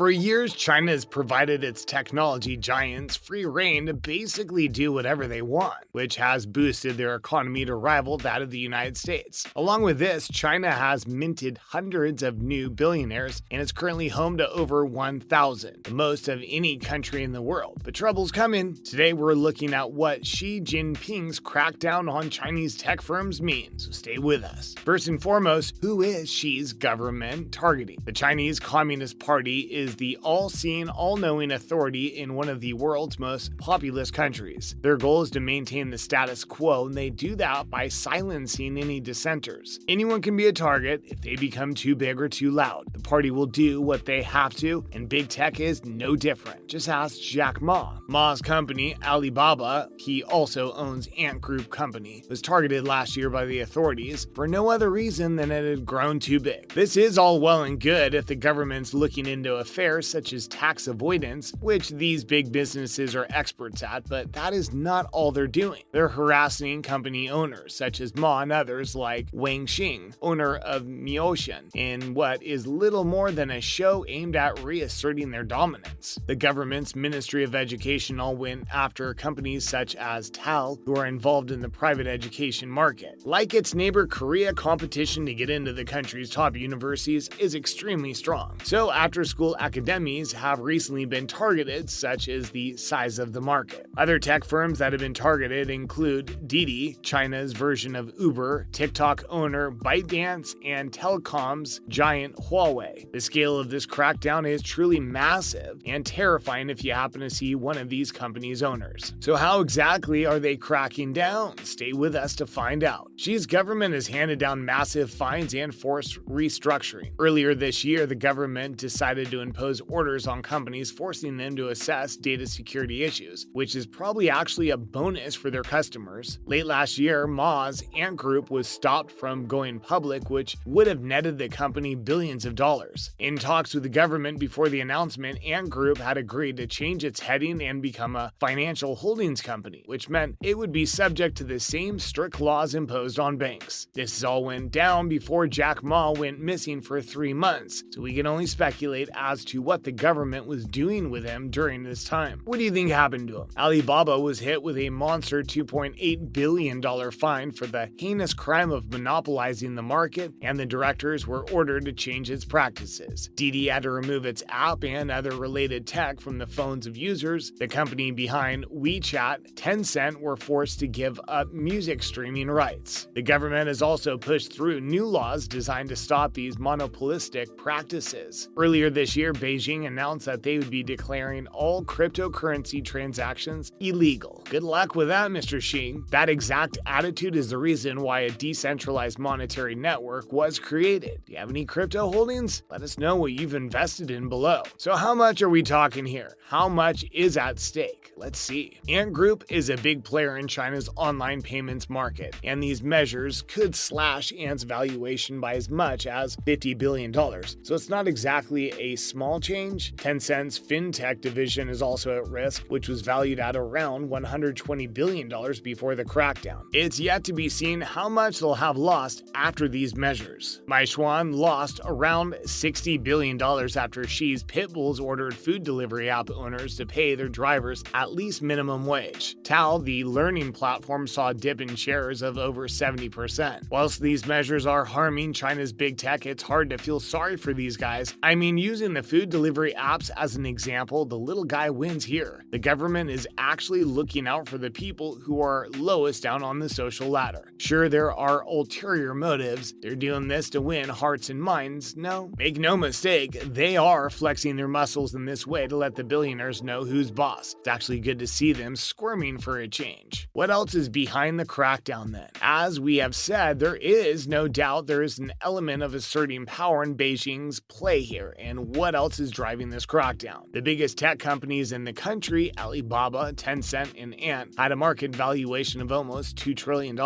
For years, China has provided its technology giants free rein to basically do whatever they want, which has boosted their economy to rival that of the United States. Along with this, China has minted hundreds of new billionaires and is currently home to over 1,000, the most of any country in the world. But trouble's coming. Today, we're looking at what Xi Jinping's crackdown on Chinese tech firms means, so stay with us. First and foremost, who is Xi's government targeting? The Chinese Communist Party is the all-seeing, all-knowing authority in one of the world's most populous countries. Their goal is to maintain the status quo, and they do that by silencing any dissenters. Anyone can be a target if they become too big or too loud. The party will do what they have to, and big tech is no different. Just ask Jack Ma. Ma's company, Alibaba, he also owns Ant Group Company, was targeted last year by the authorities for no other reason than it had grown too big. This is all well and good if the government's looking into affairs such as tax avoidance, which these big businesses are experts at, but that is not all they're doing. They're harassing company owners such as Ma and others like Wang Xing, owner of Meocean, in what is little more than a show aimed at reasserting their dominance. The government's Ministry of Education all went after companies such as TAL, who are involved in the private education market. Like its neighbor Korea, competition to get into the country's top universities is extremely strong. So after-school academies have recently been targeted, such as the size of the market. Other tech firms that have been targeted include Didi, China's version of Uber, TikTok owner ByteDance, and telecoms giant Huawei. The scale of this crackdown is truly massive and terrifying if you happen to see one of these companies' owners. So how exactly are they cracking down? Stay with us to find out. Xi's government has handed down massive fines and forced restructuring. Earlier this year, the government decided to impose orders on companies, forcing them to assess data security issues, which is probably actually a bonus for their customers. Late last year, Ma's Ant Group was stopped from going public, which would have netted the company billions of dollars. In talks with the government before the announcement, Ant Group had agreed to change its heading and become a financial holdings company, which meant it would be subject to the same strict laws imposed on banks. This all went down before Jack Ma went missing for 3 months, so we can only speculate as to what the government was doing with him during this time. What do you think happened to him? Alibaba was hit with a monster $2.8 billion fine for the heinous crime of monopolizing the market, and the directors were ordered to change its practices. Didi had to remove its app and other related tech from the phones of users. The company behind WeChat, Tencent, were forced to give up music streaming rights. The government has also pushed through new laws designed to stop these monopolistic practices. Earlier this year, Beijing announced that they would be declaring all cryptocurrency transactions illegal. Good luck with that, Mr. Xi. That exact attitude is the reason why a decentralized monetary network was created. Do you have any crypto holdings? Let us know what you've invested in below. So how much are we talking here? How much is at stake? Let's see. Ant Group is a big player in China's online payments market, and these measures could slash Ant's valuation by as much as $50 billion. So it's not exactly a small change. Tencent's fintech division is also at risk, which was valued at around $120 billion before the crackdown. It's yet to be seen how much they'll have lost after these measures. Meishuan lost around $60 billion after Xi's pit bulls ordered food delivery app owners to pay their drivers at least minimum wage. TAL, the learning platform, saw a dip in shares of over 70%. Whilst these measures are harming China's big tech, it's hard to feel sorry for these guys. I mean, using the food delivery apps as an example, the little guy wins here. The government is actually looking out for the people who are lowest down on the social ladder. Sure, there are ulterior motives. They're doing this to win hearts and minds. No, make no mistake, they are flexing their muscles in this way to let the billionaires know who's boss. It's actually good to see them squirming for a change. What else is behind the crackdown then? As we have said, there is no doubt there is an element of asserting power in Beijing's play here. And what else is driving this crackdown? The biggest tech companies in the country, Alibaba, Tencent, and Ant, had a market valuation of almost $2 trillion.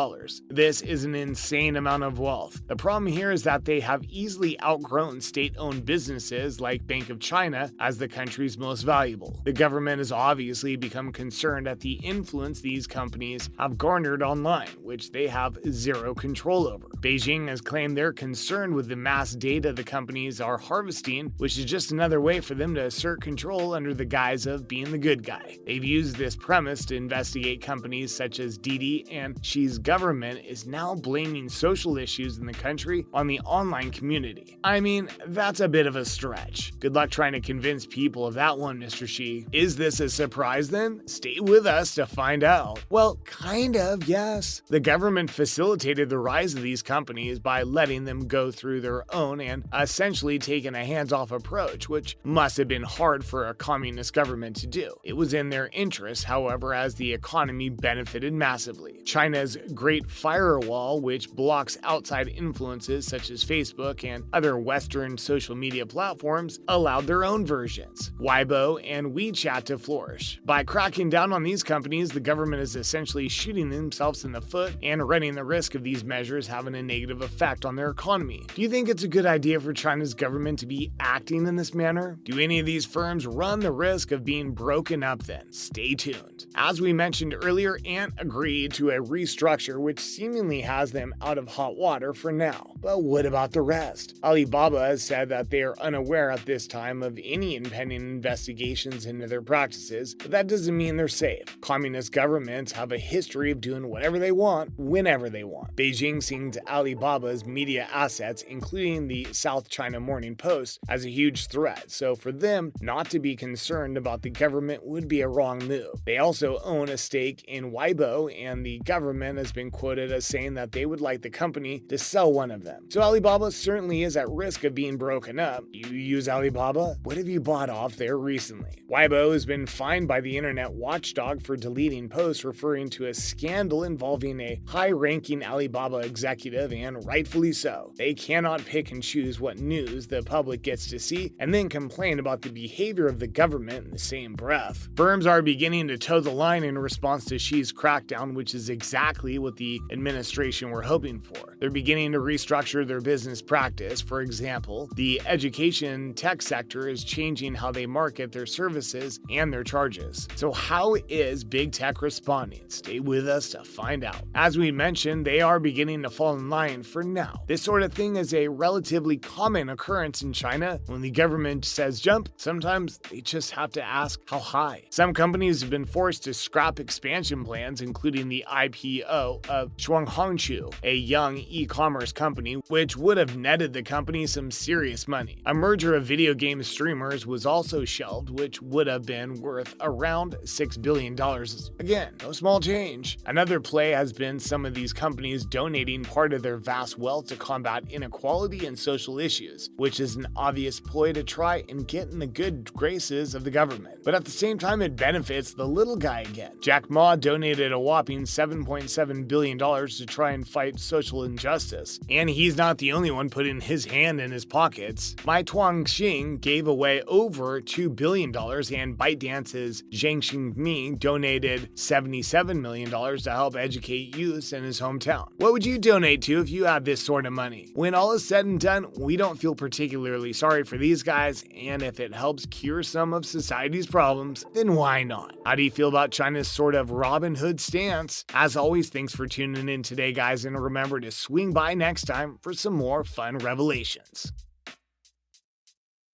This is an insane amount of wealth. The problem here is that they have easily outgrown state-owned businesses like Bank of China as the country's most valuable. The government has obviously become concerned at the influence these companies have garnered online, which they have zero control over. Beijing has claimed they're concerned with the mass data the companies are harvesting, which is just just another way for them to assert control under the guise of being the good guy. They've used this premise to investigate companies such as Didi, and Xi's government is now blaming social issues in the country on the online community. I mean, that's a bit of a stretch. Good luck trying to convince people of that one, Mr. Xi. Is this a surprise then? Stay with us to find out. Well, kind of, yes. The government facilitated the rise of these companies by letting them go through their own and essentially taking a hands-off approach, which must have been hard for a communist government to do. It was in their interest, however, as the economy benefited massively. China's Great Firewall, which blocks outside influences such as Facebook and other Western social media platforms, allowed their own versions, Weibo and WeChat, to flourish. By cracking down on these companies, the government is essentially shooting themselves in the foot and running the risk of these measures having a negative effect on their economy. Do you think it's a good idea for China's government to be acting in this manner? Do any of these firms run the risk of being broken up then? Stay tuned. As we mentioned earlier, Ant agreed to a restructure which seemingly has them out of hot water for now. But what about the rest? Alibaba has said that they are unaware at this time of any impending investigations into their practices, but that doesn't mean they're safe. Communist governments have a history of doing whatever they want, whenever they want. Beijing sees Alibaba's media assets, including the South China Morning Post, as a huge threat, so for them not to be concerned about the government would be a wrong move. They also own a stake in Weibo, and the government has been quoted as saying that they would like the company to sell one of them. So Alibaba certainly is at risk of being broken up. You use Alibaba? What have you bought off there recently? Weibo has been fined by the internet watchdog for deleting posts referring to a scandal involving a high-ranking Alibaba executive, and rightfully so. They cannot pick and choose what news the public gets to see and then complain about the behavior of the government in the same breath. Firms are beginning to toe the line in response to Xi's crackdown, which is exactly what the administration were hoping for. They're beginning to restructure their business practice. For example, the education tech sector is changing how they market their services and their charges. So how is big tech responding? Stay with us to find out. As we mentioned, they are beginning to fall in line for now. This sort of thing is a relatively common occurrence in China. When the government says jump, sometimes they just have to ask how high. Some companies have been forced to scrap expansion plans, including the IPO of Shuanghangshu, a young e-commerce company, which would have netted the company some serious money. A merger of video game streamers was also shelved, which would have been worth around $6 billion. Again, no small change. Another play has been some of these companies donating part of their vast wealth to combat inequality and social issues, which is an obvious ploy to try and get in the good graces of the government. But at the same time, it benefits the little guy again. Jack Ma donated a whopping $7.7 billion to try and fight social injustice. And he's not the only one putting his hand in his pockets. Mai Tuangxing gave away over $2 billion, and ByteDance's Zhang Xingming donated $77 million to help educate youths in his hometown. What would you donate to if you had this sort of money? When all is said and done, we don't feel particularly sorry for these guys, and if it helps cure some of society's problems, then why not? How do you feel about China's sort of Robin Hood stance? As always, thanks for tuning in today, guys, and remember to swing by next time for some more fun revelations.